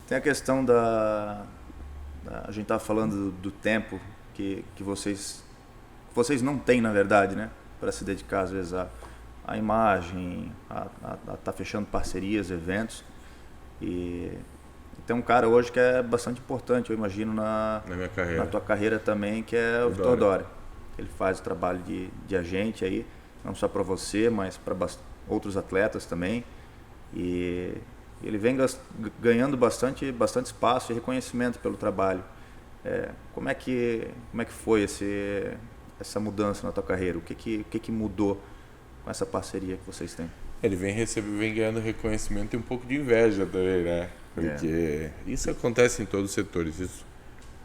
Tem a questão a gente estava falando do tempo que vocês não têm, na verdade, né? Para se dedicar, às vezes, à imagem, a tá fechando parcerias, eventos. E tem um cara hoje que é bastante importante, eu imagino, Na minha carreira. na tua carreira também, que é o Vitor Dória. Ele faz o trabalho de agente aí, não só para você, mas para outros atletas também. E ele vem ganhando bastante espaço e reconhecimento pelo trabalho. Como é que foi essa mudança na tua carreira? O que mudou com essa parceria que vocês têm? Ele vem ganhando reconhecimento e um pouco de inveja também, né? Porque isso acontece em todos os setores, isso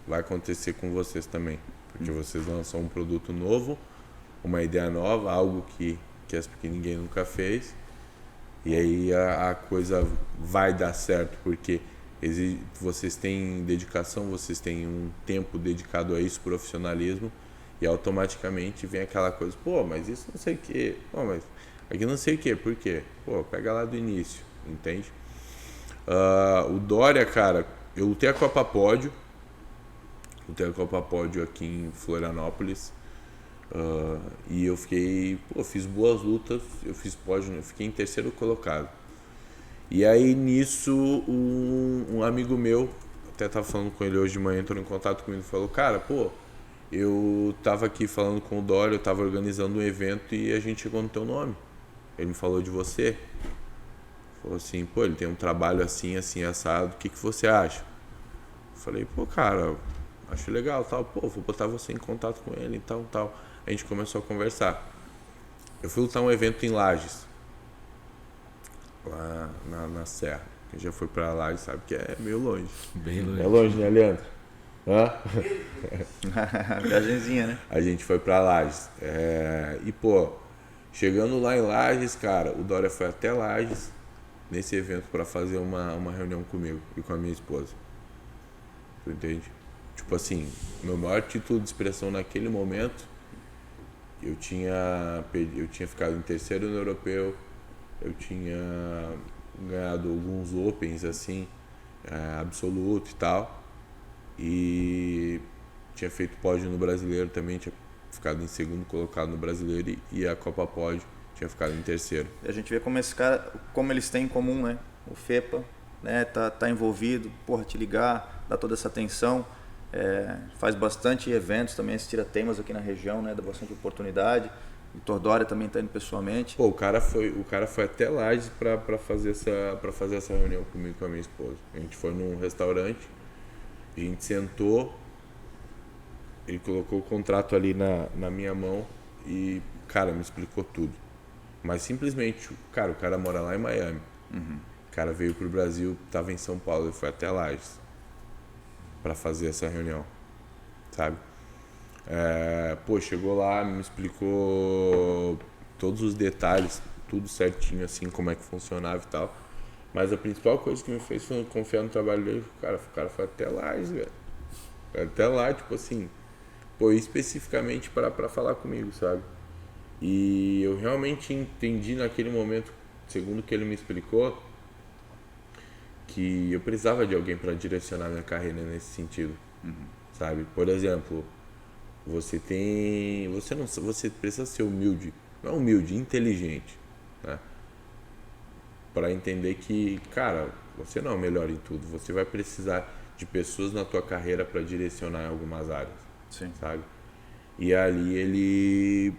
vai acontecer com vocês também. Porque vocês lançam um produto novo, uma ideia nova, algo que ninguém nunca fez. E aí a coisa vai dar certo, porque vocês têm dedicação, vocês têm um tempo dedicado a isso, profissionalismo, e automaticamente vem aquela coisa, pô, mas isso não sei o quê, pô, mas aqui não sei o quê, por quê? Pô, pega lá do início, entende? O Dória, cara, eu lutei a Copa Pódio aqui em Florianópolis, e eu fiz boas lutas, eu fiz pódio, eu fiquei em terceiro colocado. E aí nisso um amigo meu, até tava falando com ele hoje de manhã, entrou em contato comigo e falou, cara, pô, eu tava aqui falando com o Dória, eu tava organizando um evento e a gente chegou no teu nome. Ele me falou de você. Falou assim, pô, ele tem um trabalho assim, assim, assado, o que você acha? Eu falei, pô, cara, acho legal, tal, pô, vou botar você em contato com ele e tal. A gente começou a conversar. Eu fui lutar um evento em Lages, lá na Serra. Quem já foi pra Lages sabe que é meio longe. Bem longe. É longe, né, Leandro? Viagenzinha, né? A gente foi pra Lages. E, pô, chegando lá em Lages, cara, o Dória foi até Lages nesse evento pra fazer uma reunião comigo e com a minha esposa. Tu entende? Tipo assim, meu maior título de expressão naquele momento, eu tinha ficado em terceiro no europeu, eu tinha ganhado alguns opens assim, absoluto e tal, e tinha feito pódio no brasileiro também, tinha ficado em segundo colocado no brasileiro e a Copa Pódio tinha ficado em terceiro. E a gente vê como eles têm em comum, né? O FEPA, né? Tá envolvido, porra, te ligar, dá toda essa atenção, faz bastante eventos também, se tira temas aqui na região, né? Dá bastante oportunidade. O Vitor Dória também está indo pessoalmente. Pô, o cara foi até Lages para fazer essa reunião comigo e com a minha esposa. A gente foi num restaurante, a gente sentou, ele colocou o contrato ali na minha mão e, cara, me explicou tudo. Mas simplesmente, cara, o cara mora lá em Miami. Uhum. O cara veio pro Brasil, tava em São Paulo, ele foi até Lages para fazer essa reunião, sabe? Pô, chegou lá, me explicou todos os detalhes, tudo certinho, assim, como é que funcionava e tal. Mas a principal coisa que me fez foi confiar no trabalho dele. O cara foi até lá, velho. Foi até lá, tipo assim, pô, especificamente para falar comigo, sabe? E eu realmente entendi naquele momento, segundo o que ele me explicou, que eu precisava de alguém para direcionar minha carreira nesse sentido, sabe? Por exemplo, você precisa ser humilde, não é humilde, inteligente, né? Para entender que, cara, você não é o melhor em tudo, você vai precisar de pessoas na tua carreira para direcionar em algumas áreas. Sim. Sabe? E ali ele,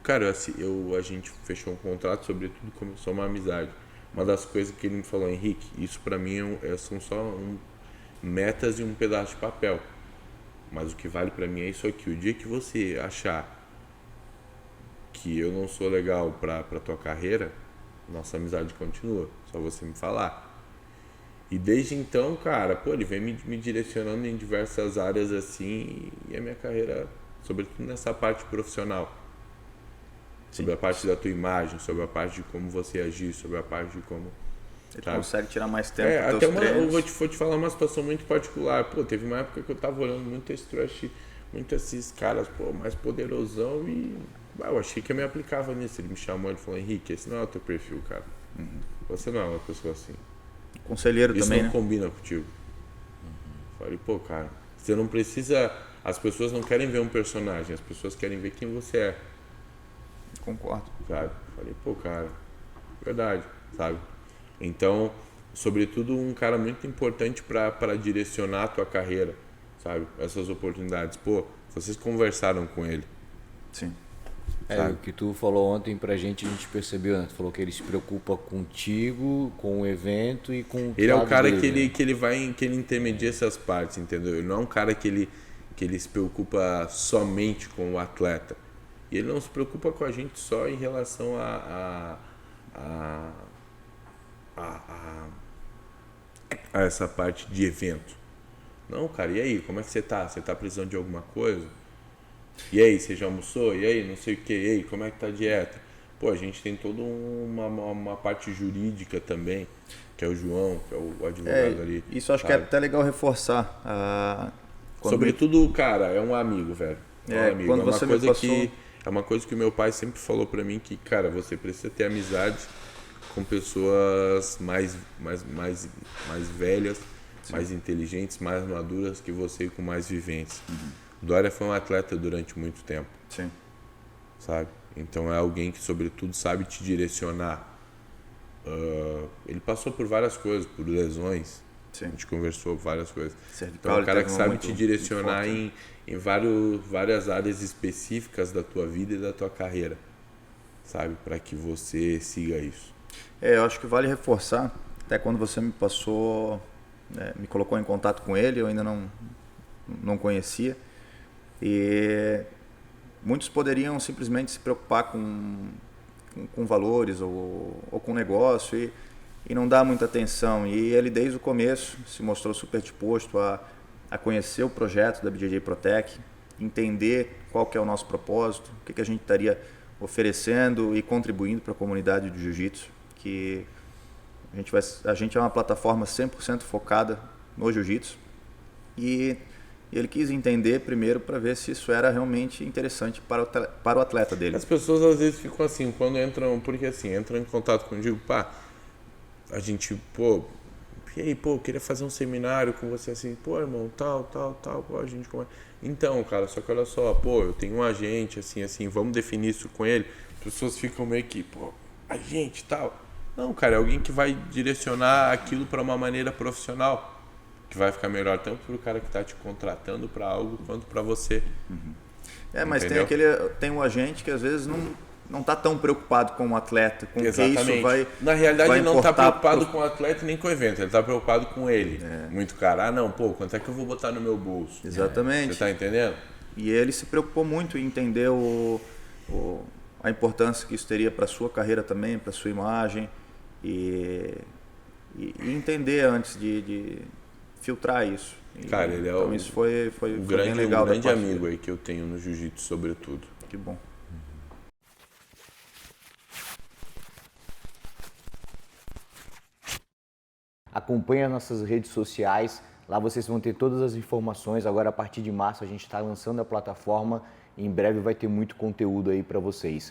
cara, a gente fechou um contrato, sobretudo começou uma amizade. Uma das coisas que ele me falou, Henrique, isso para mim são só metas e um pedaço de papel. Mas o que vale pra mim é isso aqui. O dia que você achar que eu não sou legal pra tua carreira, nossa amizade continua. Só você me falar. E desde então, cara, pô, ele vem me direcionando em diversas áreas assim, e a minha carreira, sobretudo nessa parte profissional. Sobre a parte da tua imagem, sobre a parte de como você agir, sobre a parte de como... Ele sabe? consegue tirar mais tempo dos Até teus treinos. eu vou te falar uma situação muito particular. Pô, teve uma época que eu tava olhando muito esse trash, muito esses caras, pô, mais poderosão e... eu achei que eu me aplicava nisso. Ele me chamou e falou, Henrique, esse não é o teu perfil, cara. Você não é uma pessoa assim. Conselheiro Isso também, não né? combina contigo. Falei, pô, cara, você não precisa. As pessoas não querem ver um personagem, as pessoas querem ver quem você é, Concordo. sabe? Falei, pô, cara, verdade, sabe? Então, sobretudo, um cara muito importante para direcionar a tua carreira, sabe? Essas oportunidades. Pô, vocês conversaram com ele, Sim. sabe? O que tu falou ontem pra gente, a gente percebeu, né? Tu falou que ele se preocupa contigo, com o evento e com o Ele é o lado cara dele, né? que ele intermedia essas partes, entendeu? Ele não é um cara que ele se preocupa somente com o atleta. E ele não se preocupa com a gente só em relação a essa parte de evento. Não, cara, e aí, como é que você tá? Você tá precisando de alguma coisa? E aí, você já almoçou? E aí, não sei o que, e aí, como é que tá a dieta? Pô, a gente tem toda uma parte jurídica também, que é o João, que é o advogado ali. Isso acho que é sabe? até legal reforçar. Quando Sobretudo, cara, é um amigo, velho. É um amigo. quando É uma você me coisa passou... que é uma coisa que o meu pai sempre falou pra mim que, cara, você precisa ter amizade com pessoas mais velhas, mais inteligentes, mais maduras que você e com mais vivência. O Dória foi um atleta durante muito tempo, Sim. sabe? Então é alguém que, sobretudo, sabe te direcionar. Ele passou por várias coisas, por lesões. Sim. A gente conversou várias coisas. Cervical, Então é um ele cara teve que uma sabe muito- te direcionar muito forte, em várias áreas específicas da tua vida e da tua carreira, sabe? Para que você siga isso. Eu acho que vale reforçar, até quando você me passou, me colocou em contato com ele, eu ainda não conhecia. E muitos poderiam simplesmente se preocupar com valores ou com negócio e não dar muita atenção. E ele, desde o começo, se mostrou super disposto a conhecer o projeto da BJJ Protec, entender qual que é o nosso propósito, o que a gente estaria oferecendo e contribuindo para a comunidade de jiu-jitsu, que a gente é uma plataforma 100% focada no jiu-jitsu e ele quis entender primeiro para ver se isso era realmente interessante para o atleta dele. As pessoas às vezes ficam assim, quando entram, porque assim, entram em contato contigo, pá, a gente, pô, e aí, pô, eu queria fazer um seminário com você assim, pô, irmão, tal, pô, a gente como é? Então, cara, só que olha só, pô, eu tenho um agente, assim, vamos definir isso com ele. As pessoas ficam meio que, pô, agente, tal. Não, cara, é alguém que vai direcionar aquilo para uma maneira profissional, que vai ficar melhor tanto para o cara que está te contratando para algo quanto para você. Mas Entendeu? tem um agente que às vezes não está tão preocupado com o atleta, com o que Exatamente. isso vai Na realidade, vai ele não está importar preocupado com o atleta nem com o evento, ele está preocupado com ele. É. Muito cara, não, pô, quanto é que eu vou botar no meu bolso? Exatamente. Você tá entendendo? E ele se preocupou muito em entender a importância que isso teria para a sua carreira também, para a sua imagem e entender antes de filtrar isso. Cara, ele é então isso foi bem um legal da grande parte amigo dele. aí que eu tenho no jiu-jitsu, sobretudo. Que bom. Acompanhe as nossas redes sociais, lá vocês vão ter todas as informações. Agora, a partir de março, a gente está lançando a plataforma e em breve vai ter muito conteúdo aí para vocês.